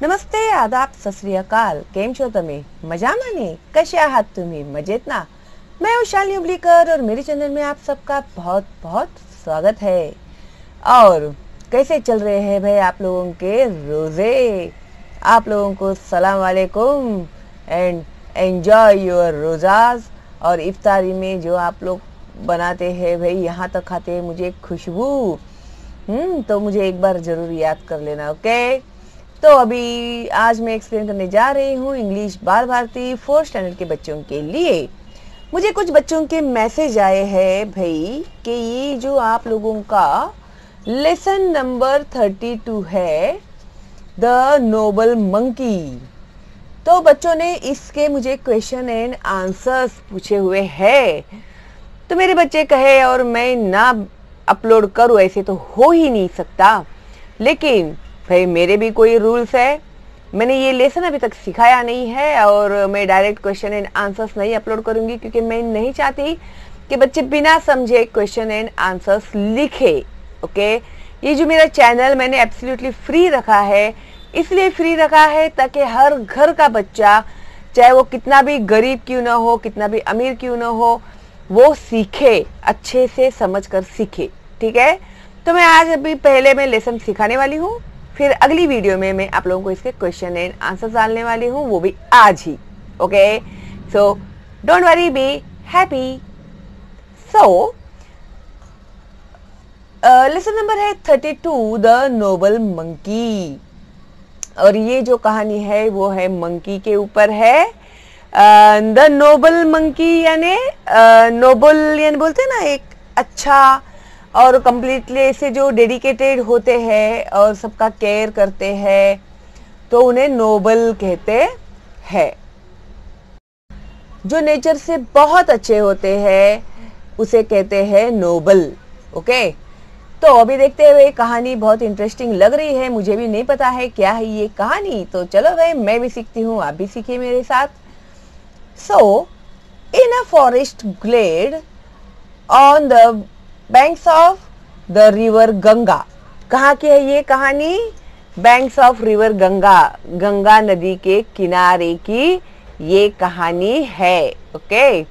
नमस्ते, आदाब, सत श्री अकाल। केम छो तमे? मजामा ने? कशे आहात तुम्ही? मजेत ना? मैं हूँ शालिनी उबलीकर और मेरे चैनल में आप सबका बहुत बहुत स्वागत है। और कैसे चल रहे हैं भाई आप लोगों के रोजे? आप लोगों को सलाम वालेकुम एंड एंजॉय योर रोजाज। और इफ्तारी में जो आप लोग बनाते हैं भाई, यहाँ तक खाते हैं मुझे खुशबू, तो मुझे एक बार जरूर याद कर लेना, ओके। तो अभी आज मैं एक्सप्लेन करने जा रही हूँ इंग्लिश बाल भारती 4th स्टैंडर्ड के बच्चों के लिए। मुझे कुछ बच्चों के मैसेज आए हैं भाई कि ये जो आप लोगों का लेसन नंबर 32 है, द नोबल मंकी, तो बच्चों ने इसके मुझे क्वेश्चन एंड आंसर्स पूछे हुए हैं। तो मेरे बच्चे कहे और मैं ना अपलोड करूँ, ऐसे तो हो ही नहीं सकता। लेकिन भाई मेरे भी कोई रूल्स है, मैंने ये लेसन अभी तक सिखाया नहीं है और मैं डायरेक्ट क्वेश्चन एंड आंसर्स नहीं अपलोड करूंगी, क्योंकि मैं नहीं चाहती कि बच्चे बिना समझे क्वेश्चन एंड आंसर्स लिखे, ओके। ये जो मेरा चैनल मैंने एब्सोल्युटली फ्री रखा है, इसलिए फ्री रखा है ताकि हर घर का बच्चा, चाहे वो कितना भी गरीब क्यों ना हो, कितना भी अमीर क्यों ना हो, वो सीखे, अच्छे से समझ कर सीखे, ठीक है। तो मैं आज अभी पहले मैं लेसन सिखाने वाली हूँ, फिर अगली वीडियो में मैं आप लोगों को इसके क्वेश्चन एंड आंसर डालने वाली हूँ, वो भी आज ही, okay. So don't worry, be happy. So lesson number है 32, द नोबल मंकी। और ये जो कहानी है वो है मंकी के ऊपर है। द नोबल मंकी यानी नोबल यानी बोलते हैं ना, एक अच्छा और कंप्लीटली ऐसे जो डेडिकेटेड होते हैं और सबका केयर करते हैं, तो उन्हें नोबल कहते हैं। जो नेचर से बहुत अच्छे होते हैं उसे कहते हैं नोबल, ओके। तो अभी देखते हुए कहानी बहुत इंटरेस्टिंग लग रही है, मुझे भी नहीं पता है क्या है ये कहानी, तो चलो भाई मैं भी सीखती हूँ, आप भी सीखिए मेरे साथ। So in a forest glade on the banks of the river Ganga. कहाँ की है ये कहानी? Banks of river Ganga, Ganga नदी के किनारे की ये कहानी है, okay.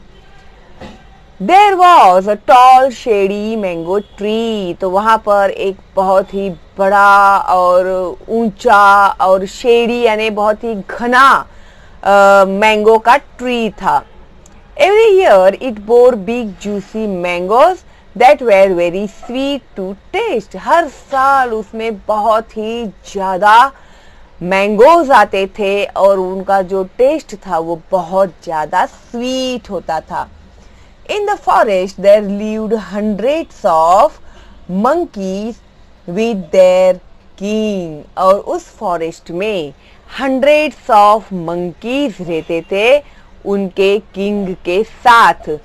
There was a tall shady mango tree. तो वहां पर एक बहुत ही बड़ा और ऊंचा और शेडी यानी बहुत ही घना मैंगो का ट्री था। Every year it bore big juicy mangoes that were very sweet to taste। हर साल उसमें बहुत ही ज्यादा मैंगोज आते थे और उनका जो टेस्ट था वो बहुत ज्यादा स्वीट होता था। In the forest there lived hundreds of monkeys with their king। और उस फॉरेस्ट में hundreds of monkeys रहते थे उनके किंग के साथ।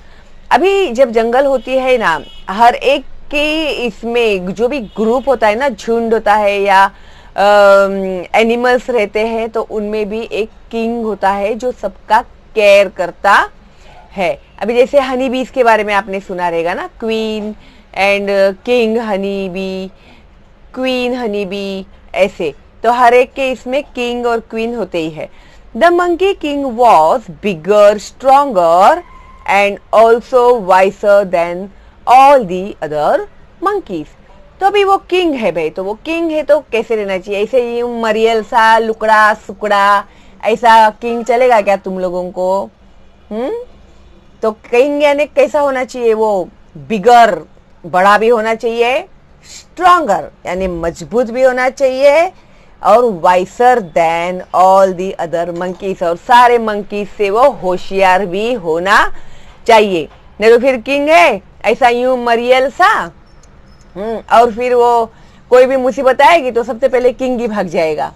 अभी जब जंगल होती है ना, हर एक के इसमें जो भी ग्रुप होता है ना, झुंड होता है या एनिमल्स रहते हैं, तो उनमें भी एक किंग होता है जो सबका केयर करता है। अभी जैसे हनी बीज के बारे में आपने सुना रहेगा ना, queen and king honey bee, queen honey bee, ऐसे। तो हर एक के इसमें किंग और क्वीन होते ही है। The monkey king was bigger, stronger and also wiser than all the other monkeys। तो अभी वो किंग है भाई, तो वो किंग है तो कैसे रहना चाहिए? ऐसे ही मरियल सा लुकड़ा सुकड़ा ऐसा किंग चलेगा क्या तुम लोगों को? तो किंग यानी कैसा होना चाहिए? वो बिगर, बड़ा भी होना चाहिए, स्ट्रॉन्गर यानी मजबूत भी होना चाहिए, और wiser than all the other monkeys, और सारे मंकीज से वो होशियार भी होना चाहिए। नहीं तो फिर किंग है ऐसा यूं मरियल सा, और फिर वो कोई भी मुसीबत आएगी तो सबसे पहले किंग ही भाग जाएगा।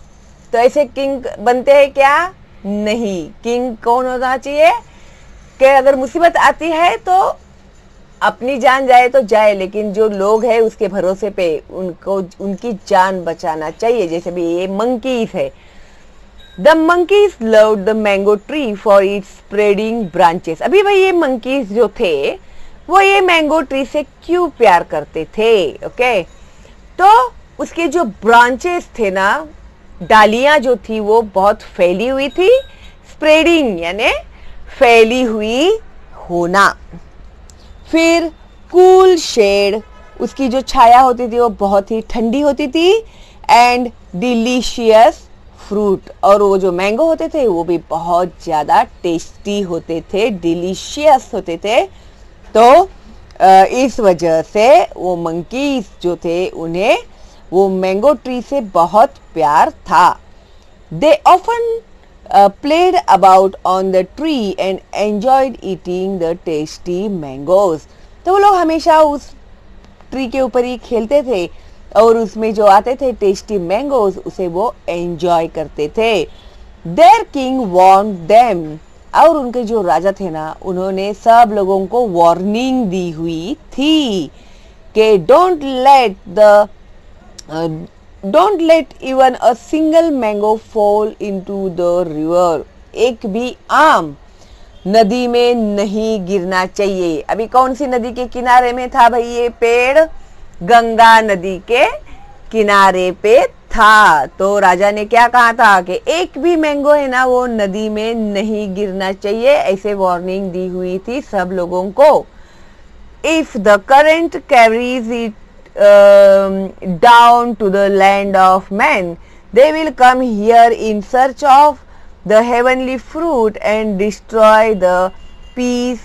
तो ऐसे किंग बनते हैं क्या? नहीं। किंग कौन होना चाहिए कि अगर मुसीबत आती है तो अपनी जान जाए तो जाए, लेकिन जो लोग हैं उसके भरोसे पे उनको उनकी जान बचाना चाहिए। जैसे भी ये मंकीज है। The monkeys loved the mango tree for its spreading branches. अभी भाई ये मंकीज जो थे वो ये मैंगो ट्री से क्यों प्यार करते थे? ओके, तो उसके जो ब्रांचेस थे ना, डालियां जो थी वो बहुत फैली हुई थी, स्प्रेडिंग यानी फैली हुई होना। फिर कूल शेड, उसकी जो छाया होती थी वो बहुत ही ठंडी होती थी। एंड डिलीशियस फ्रूट, और वो जो मैंगो होते थे वो भी बहुत ज़्यादा टेस्टी होते थे, डिलीशियस होते थे। तो इस वजह से वो मंकीज जो थे उन्हें वो मैंगो ट्री से बहुत प्यार था। They often played about on the tree and enjoyed eating the tasty mangoes। तो वो लोग हमेशा उस ट्री के ऊपर ही खेलते थे और उसमें जो आते थे टेस्टी मैंगोज उसे वो एंजॉय करते थे। देयर किंग वार्न्ड देम, और उनके जो राजा थे ना उन्होंने सब लोगों को वार्निंग दी हुई थी कि don't let even a single mango fall into the river. एक भी आम नदी में नहीं गिरना चाहिए। अभी कौन सी नदी के किनारे में था भाई ये पेड़? गंगा नदी के किनारे पे था। तो राजा ने क्या कहा था कि एक भी मैंगो है ना वो नदी में नहीं गिरना चाहिए, ऐसे वार्निंग दी हुई थी सब लोगों को। If the current carries it down to the land of men, they will come here in search of the heavenly fruit and destroy the peace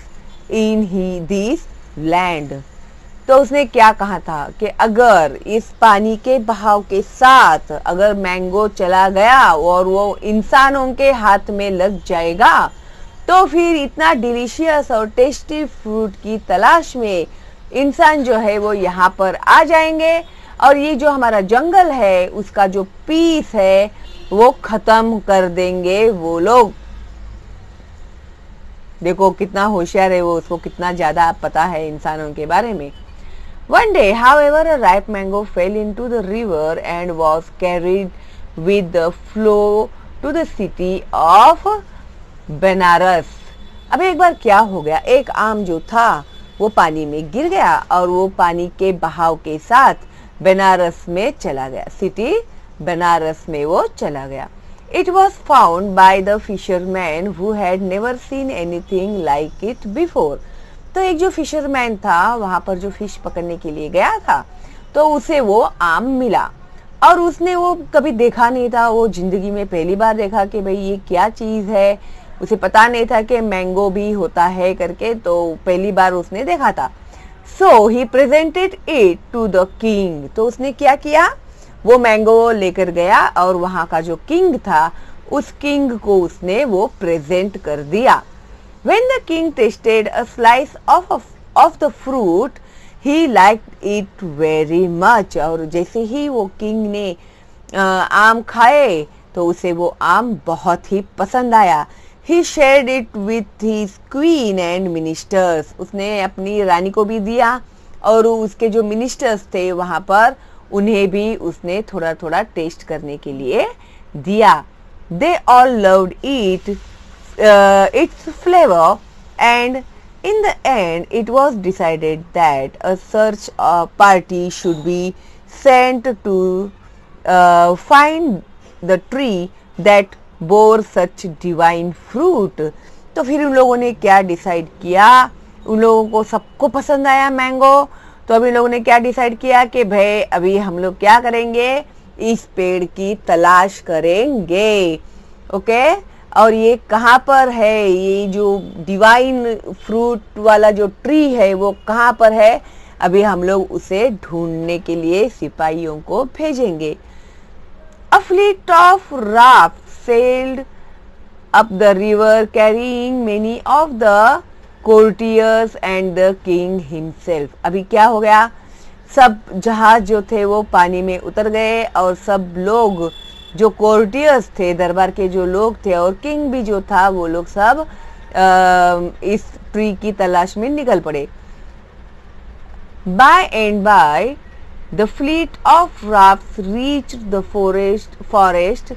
in this land। तो उसने क्या कहा था कि अगर इस पानी के बहाव के साथ अगर मैंगो चला गया और वो इंसानों के हाथ में लग जाएगा तो फिर इतना डिलीशियस और टेस्टी फ्रूट की तलाश में इंसान जो है वो यहाँ पर आ जाएंगे और ये जो हमारा जंगल है उसका जो पीस है वो खत्म कर देंगे वो लोग। देखो कितना होशियार है वो, उसको कितना ज्यादा पता है इंसानों के बारे में। One day, however, a ripe mango fell into the river and was carried with the flow to the city of Banaras. अब एक बार क्या हो गया, एक आम जो था वो पानी में गिर गया और वो पानी के बहाव के साथ बनारस में चला गया, सिटी बनारस में वो चला गया। It was found by the fisherman who had never seen anything like it before। तो एक जो फिशरमैन था वहां पर जो फिश पकड़ने के लिए गया था तो उसे वो आम मिला और उसने वो कभी देखा नहीं था, वो जिंदगी में पहली बार देखा कि भाई ये क्या चीज है। उसे पता नहीं था कि मैंगो भी होता है करके, तो पहली बार उसने देखा था। So he presented it to the king. तो उसने क्या किया, वो मैंगो लेकर गया और वहां का जो किंग था उस किंग को उसने वो प्रेजेंट कर दिया। When the king tasted a slice of the fruit, he liked it very much। और जैसे ही वो किंग ने आम खाए तो उसे वो आम बहुत ही पसंद आया। He shared it with his queen and ministers। उसने अपनी रानी को भी दिया और उसके जो मिनिस्टर्स थे वहां पर उन्हें भी उसने थोड़ा थोड़ा टेस्ट करने के लिए दिया। They all loved it, its flavor, and in the end it was decided that a search party should be sent to find the tree that bore such divine fruit। तो फिर उन लोगों ने क्या डिसाइड किया, उन लोगों को सबको पसंद आया मैंगो, तो अभी लोगों ने क्या डिसाइड किया कि भाई अभी हम लोग क्या करेंगे, इस पेड़ की तलाश करेंगे। ओके, और ये कहाँ पर है, ये जो डिवाइन फ्रूट वाला जो ट्री है वो कहाँ पर है, अभी हम लोग उसे ढूंढने के लिए सिपाहियों को भेजेंगे। A fleet of rafts sailed up the river carrying many of the courtiers and the king himself। अभी क्या हो गया, सब जहाज जो थे वो पानी में उतर गए और सब लोग जो कोर्टियर्स थे, दरबार के जो लोग थे और किंग भी जो था वो लोग सब इस ट्री की तलाश में निकल पड़े। By and by the fleet of rafts reached the forest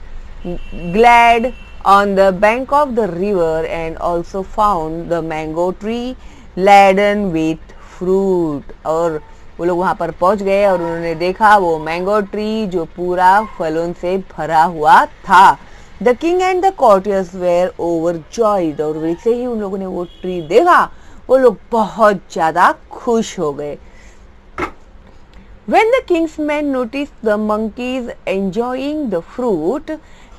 glad on the bank of the river and also found the mango tree laden with fruit। और वो लोग वहां पर पहुंच गए और उन्होंने देखा वो मैंगो ट्री जो पूरा फलों से भरा हुआ था। The king and the courtiers were overjoyed, और वैसे ही उन लोगों ने वो ट्री देखा, वो लोग बहुत ज्यादा खुश हो गए। When the king's men noticed the monkeys enjoying the fruit,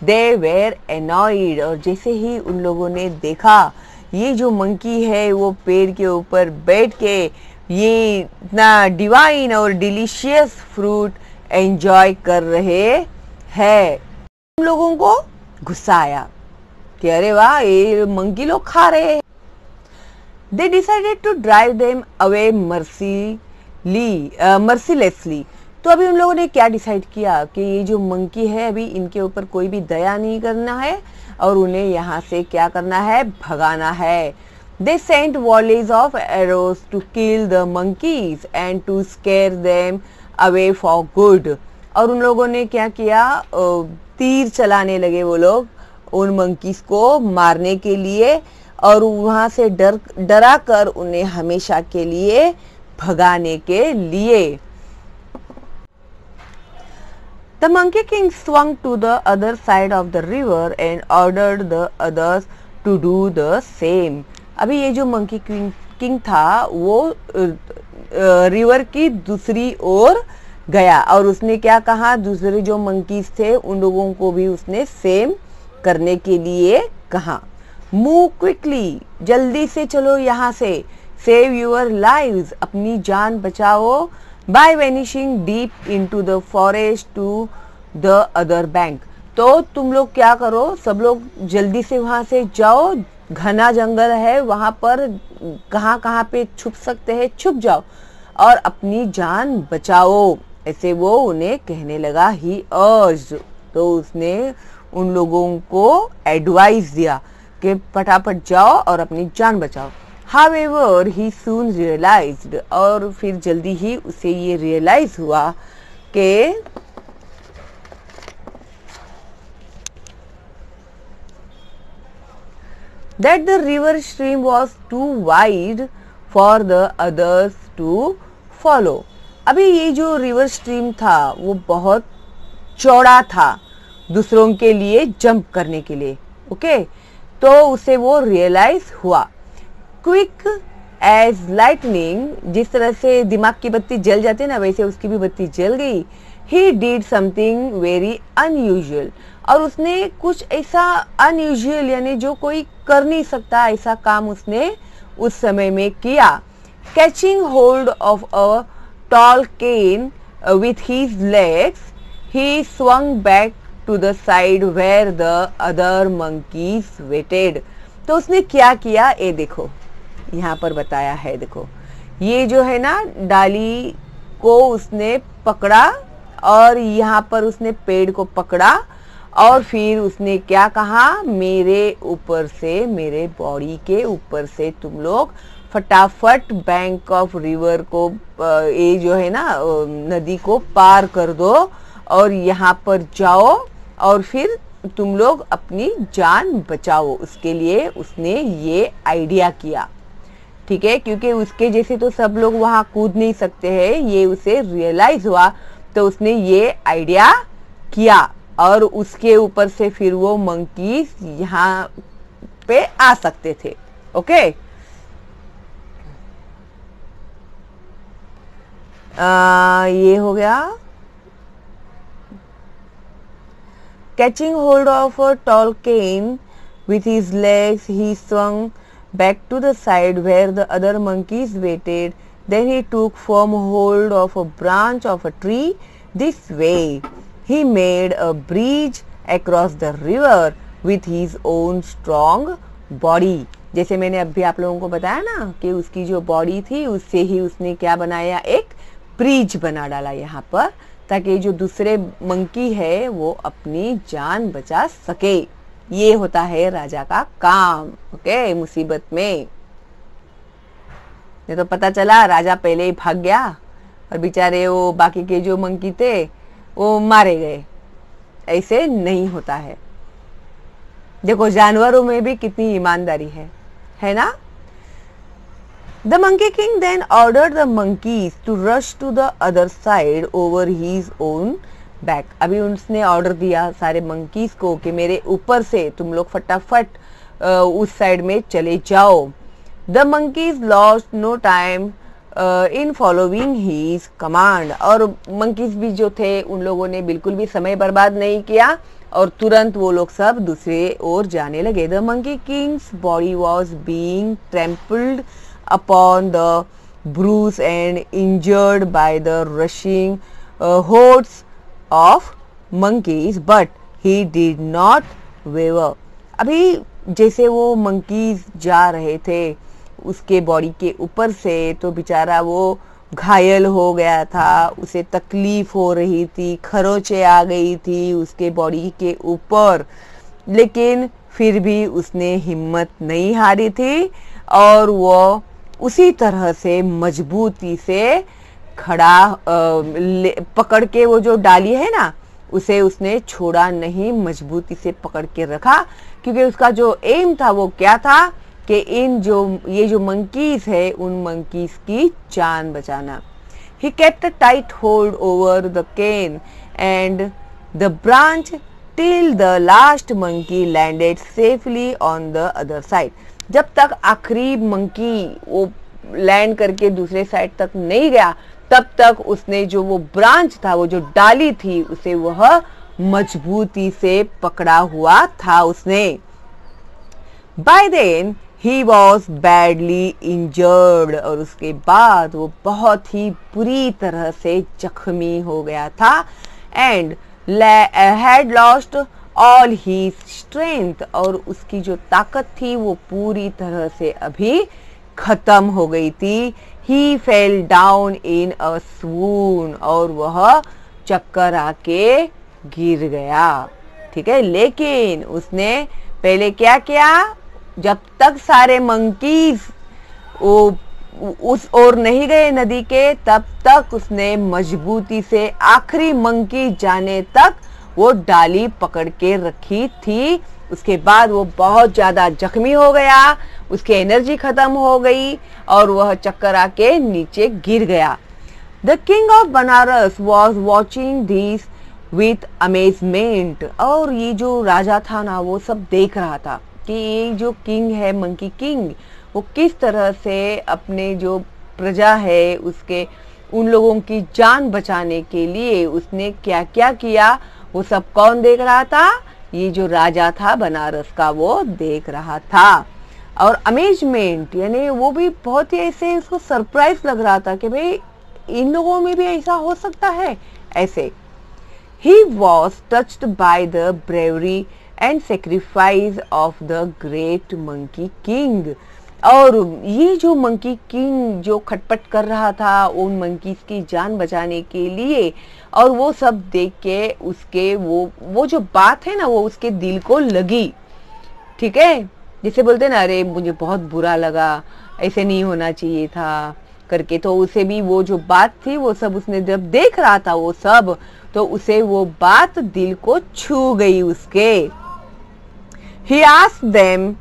they were annoyed, और जैसे ही उन लोगों ने देखा ये जो मंकी है वो पेड़ के ऊपर बैठ के ये इतना डिवाइन और डिलीशियस फ्रूट एंजॉय कर रहे हैं, उन लोगों को गुस्सा आया कि अरे वाह ये मंकी लोग खा रहे हैं। They decided to drive them away mercilessly। तो अभी उन लोगों ने क्या डिसाइड किया कि ये जो मंकी है अभी इनके ऊपर कोई भी दया नहीं करना है और उन्हें यहाँ से क्या करना है, भगाना है। They sent volleys of arrows to kill the monkeys and to scare them away for good। और उन लोगों ने क्या किया, तीर चलाने लगे वो लोग उन मंकीज को मारने के लिए और वहां से डरा कर उन्हें हमेशा के लिए भगाने के लिए। The monkey king swung to the other side of the river and ordered the others to do the same। अभी ये जो मंकी किंग था वो रिवर की दूसरी ओर गया और उसने क्या कहा, दूसरे जो मंकीज थे उन लोगों को भी उसने सेम करने के लिए कहा। मूव क्विकली, जल्दी से चलो यहाँ से। सेव यूर लाइव्स, अपनी जान बचाओ। By vanishing deep into the forest to the other bank. तो तुम लोग क्या करो, सब लोग जल्दी से वहां से जाओ, घना जंगल है वहां पर, कहाँ कहाँ पे छुप सकते हैं छुप जाओ और अपनी जान बचाओ। ऐसे वो उन्हें कहने लगा। ही अर्ज्ड, तो उसने उन लोगों को एडवाइस दिया कि फटाफट जाओ और अपनी जान बचाओ। However, he soon realized, और फिर जल्दी ही उसे ये रियलाइज हुआ कि that the river stream was too wide for the others to follow। अभी ये जो रिवर स्ट्रीम था वो बहुत चौड़ा था दूसरों के लिए जंप करने के लिए। ओके, तो उसे वो रियलाइज हुआ। क्विक एज लाइटनिंग, जिस तरह से दिमाग की बत्ती जल जाती है ना वैसे उसकी भी बत्ती जल गई। He did something very unusual, और उसने कुछ ऐसा अनयूजुअल यानी जो कोई कर नहीं सकता ऐसा काम उसने उस समय में किया। Catching hold of a tall cane with his legs, he swung back to the side where the other monkeys waited. तो उसने क्या किया, ये देखो यहाँ पर बताया है। देखो ये जो है ना डाली को उसने पकड़ा और यहाँ पर उसने पेड़ को पकड़ा और फिर उसने क्या कहा, मेरे ऊपर से, मेरे बॉडी के ऊपर से तुम लोग फटाफट बैंक ऑफ रिवर को, ये जो है ना नदी को पार कर दो और यहाँ पर जाओ और फिर तुम लोग अपनी जान बचाओ। उसके लिए उसने ये आइडिया किया, ठीक है, क्योंकि उसके जैसे तो सब लोग वहां कूद नहीं सकते हैं। ये उसे रियलाइज हुआ तो उसने ये आइडिया किया और उसके ऊपर से फिर वो मंकीज यहाँ पे आ सकते थे। ओके, ये हो गया। Catching hold of a tall cane with his legs, he swung back to the side where the other monkeys waited. Then he took firm hold of a branch of a tree. This way, he made a bridge across the river with his own strong body। जैसे मैंने अभी आप लोगों को बताया ना कि उसकी जो बॉडी थी उससे ही उसने क्या बनाया, एक ब्रिज बना डाला यहाँ पर, ताकि जो दूसरे मंकी है वो अपनी जान बचा सके। ये होता है राजा का काम। ओके, मुसीबत में ये तो पता चला राजा पहले ही भाग गया और बेचारे वो बाकी के जो मंकी थे वो मारे गए। ऐसे नहीं होता है। देखो जानवरों में भी कितनी ईमानदारी है ना। The Monkey King then ordered the monkeys to rush to the other side over his own back. अभी उसने ऑर्डर दिया सारे monkeys को कि मेरे ऊपर से तुम लोग फटाफट उस साइड में चले जाओ. The monkeys lost no time in following his command. और monkeys भी जो थे उन लोगों ने बिल्कुल भी समय बर्बाद नहीं किया और तुरंत वो लोग सब दूसरे ओर जाने लगे. The Monkey King's body was being trampled upon the bruised and injured by the rushing hordes of monkeys, but he did not waver. अभी जैसे वो monkeys जा रहे थे उसके बॉडी के ऊपर से तो बेचारा वो घायल हो गया था, उसे तकलीफ हो रही थी, खरोंचे आ गई थी उसके बॉडी के ऊपर, लेकिन फिर भी उसने हिम्मत नहीं हारी थी और वो उसी तरह से मजबूती से खड़ा पकड़ के वो जो डाली है ना उसे उसने छोड़ा नहीं, मजबूती से पकड़ के रखा, क्योंकि उसका जो एम था वो क्या था कि ये जो मंकीज है उन मंकीज की जान बचाना. He kept a tight hold over the cane and the branch till the last monkey landed safely on the other side. जब तक आखिरी मंकी वो लैंड करके दूसरे साइड तक नहीं गया तब तक उसने जो वो ब्रांच था, वो जो डाली थी, उसे वह मजबूती से पकड़ा हुआ था उसने. By then he was badly injured. और उसके बाद वो बहुत ही बुरी तरह से जख्मी हो गया था. And had lost all his strength. और उसकी जो ताकत थी वो पूरी तरह से अभी खत्म हो गई थी. He fell down in a swoon. और वह चक्कर आके गिर गया. ठीक है, लेकिन उसने पहले क्या किया, जब तक सारे मंकीज उस ओर नहीं गए नदी के तब तक उसने मजबूती से आखिरी मंकी जाने तक वो डाली पकड़ के रखी थी. उसके बाद वो बहुत ज्यादा जख्मी हो गया, उसकी एनर्जी खत्म हो गई और वह चक्कर आके नीचे गिर गया. The king of Banaras was watching this with amazement. और ये जो राजा था ना वो सब देख रहा था कि ये जो किंग है, मंकी किंग, वो किस तरह से अपने जो प्रजा है उसके उन लोगों की जान बचाने के लिए उसने क्या क्या किया, वो सब कौन देख रहा था, ये जो राजा था बनारस का वो देख रहा था. और अमेजमेंट यानी वो भी बहुत ही ऐसे उसको सरप्राइज लग रहा था कि भाई इन लोगों में भी ऐसा हो सकता है ऐसे. He was touched by the bravery and sacrifice of the great monkey king. और ये जो मंकी किंग जो खटपट कर रहा था उन मंकीज की जान बचाने के लिए, और वो सब देख के उसके वो जो बात है ना वो उसके दिल को लगी. ठीक है, जिसे बोलते ना अरे मुझे बहुत बुरा लगा, ऐसे नहीं होना चाहिए था करके, तो उसे भी वो जो बात थी वो सब उसने जब देख रहा था वो सब, तो उसे वो बात दिल को छू गई उसके. He asked them,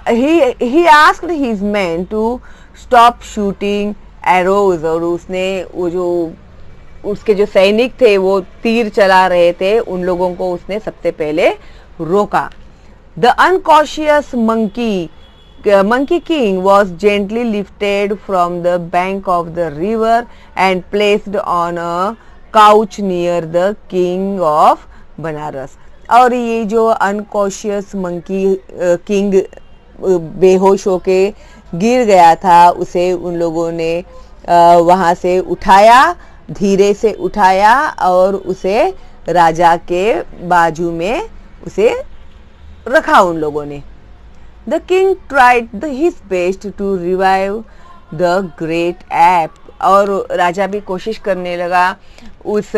he asked his men to stop shooting arrows. और उसने वो जो उसके जो सैनिक थे वो तीर चला रहे थे उन लोगों को उसने सबसे पहले रोका. The uncautious monkey king was gently lifted from the bank of the river and placed on a couch near the king of Banaras. और ये जो अनकॉशियस मंकी किंग बेहोश होके गिर गया था उसे उन लोगों ने वहां से उठाया, धीरे से उठाया और उसे राजा के बाजू में उसे रखा उन लोगों ने. The king tried his best to revive the great ape. और राजा भी कोशिश करने लगा उस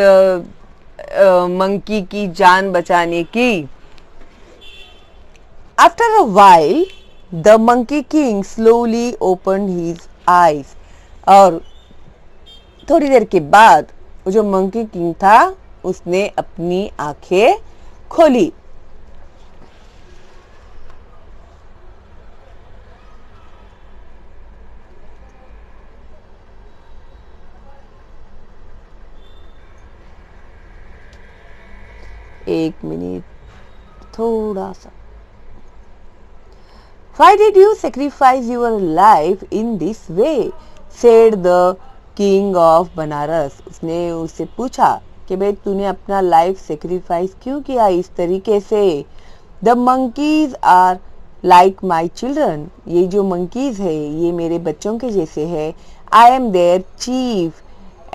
मंकी की जान बचाने की. After a while, the monkey king slowly opened his eyes. और थोड़ी देर के बाद वो जो मंकी किंग था उसने अपनी आंखें खोली. एक मिनट, थोड़ा सा। Why did you sacrifice your life in this way? said the king of Banaras. उसने उससे पूछा कि भाई तूने अपना लाइफ सेक्रीफाइस क्यों किया इस तरीके से। The monkeys are like my children। ये जो monkeys है ये मेरे बच्चों के जैसे है। I am their chief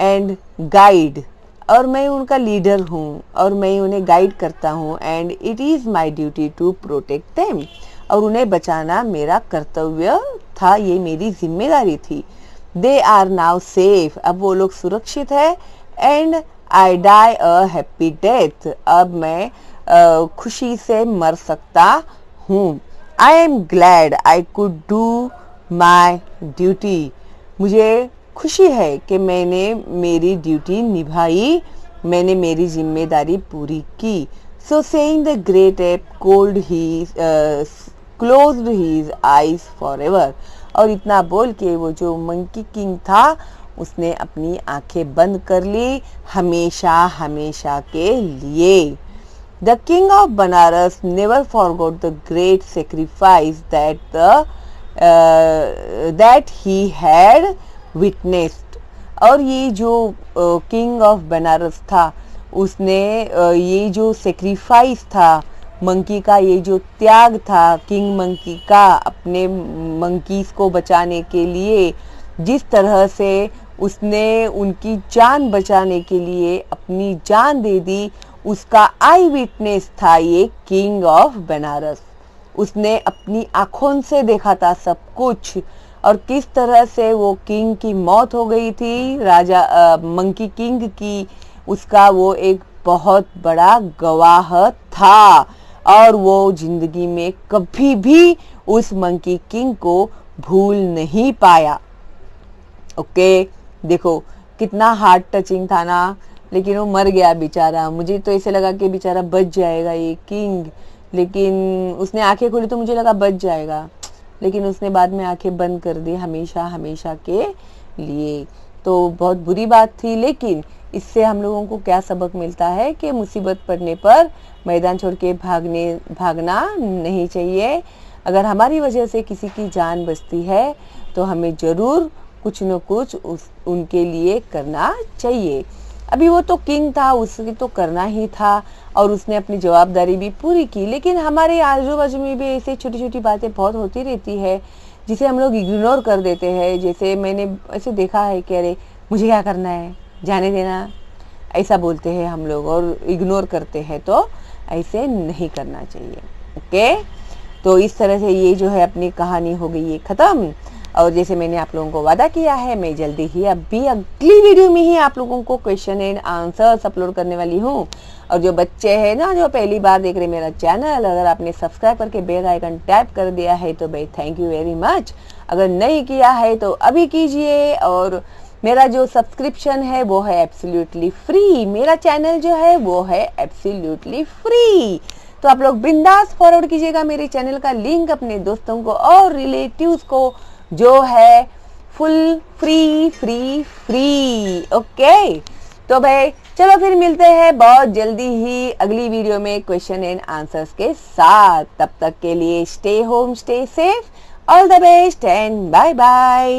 and guide। और मैं उनका लीडर हूँ और मैं उन्हें गाइड करता हूँ। And it is my duty to protect them. और उन्हें बचाना मेरा कर्तव्य था, ये मेरी जिम्मेदारी थी। They are now safe. अब वो लोग सुरक्षित है। And I die a happy death. अब मैं खुशी से मर सकता हूँ। I am glad I could do my duty. मुझे खुशी है कि मैंने मेरी ड्यूटी निभाई, मैंने मेरी जिम्मेदारी पूरी की। So saying the great ape closed his eyes forever. और इतना बोल के वो जो मंकी किंग था उसने अपनी आंखें बंद कर ली, हमेशा हमेशा के लिए। The king of Banaras never forgot the great sacrifice that he had witnessed. और ये जो किंग ऑफ बनारस था उसने ये जो सेक्रीफाइस था मंकी का, ये जो त्याग था किंग मंकी का अपने मंकीज को बचाने के लिए, जिस तरह से उसने उनकी जान बचाने के लिए अपनी जान दे दी, उसका आई विटनेस था ये किंग ऑफ बनारस। उसने अपनी आंखों से देखा था सब कुछ और किस तरह से वो किंग की मौत हो गई थी, राजा मंकी किंग की। उसका वो एक बहुत बड़ा गवाह था और वो जिंदगी में कभी भी उस मंकी किंग को भूल नहीं पाया। ओके, देखो कितना हार्ट टचिंग था ना। लेकिन वो मर गया बेचारा। मुझे तो ऐसे लगा कि बेचारा बच जाएगा ये किंग, लेकिन उसने आंखें खोली तो मुझे लगा बच जाएगा, लेकिन उसने बाद में आंखें बंद कर दी हमेशा हमेशा के लिए। तो बहुत बुरी बात थी, लेकिन इससे हम लोगों को क्या सबक मिलता है कि मुसीबत पड़ने पर मैदान छोड़ के भागना नहीं चाहिए। अगर हमारी वजह से किसी की जान बचती है तो हमें ज़रूर कुछ न कुछ उनके लिए करना चाहिए। अभी वो तो किंग था, उसके तो करना ही था और उसने अपनी जवाबदारी भी पूरी की। लेकिन हमारे आजू बाजू में भी ऐसे छोटी छोटी बातें बहुत होती रहती है जिसे हम लोग इग्नोर कर देते हैं। जैसे मैंने ऐसे देखा है कि अरे मुझे क्या करना है, जाने देना, ऐसा बोलते हैं हम लोग और इग्नोर करते हैं। तो ऐसे नहीं करना चाहिए। ओके, तो इस तरह से ये जो है अपनी कहानी हो गई है ख़त्म। और जैसे मैंने आप लोगों को वादा किया है, मैं जल्दी ही अभी अगली वीडियो में ही आप लोगों को क्वेश्चन एंड आंसर्स अपलोड करने वाली हूँ। और जो बच्चे हैं ना जो पहली बार देख रहे मेरा चैनल, अगर आपने सब्सक्राइब करके बेल आइकन टैप कर दिया है तो भाई थैंक यू वेरी मच। अगर नहीं किया है तो अभी कीजिए। और मेरा जो सब्सक्रिप्शन है वो है एब्सोल्युटली फ्री। मेरा चैनल जो है वो है एब्सोल्युटली फ्री। तो आप लोग बिंदास फॉरवर्ड कीजिएगा मेरे चैनल का लिंक अपने दोस्तों को और रिलेटिव्स को, जो है full free free free. Okay, तो भाई चलो फिर मिलते हैं बहुत जल्दी ही अगली वीडियो में क्वेश्चन एंड आंसर्स के साथ। तब तक के लिए stay home, stay safe, all the best and bye bye.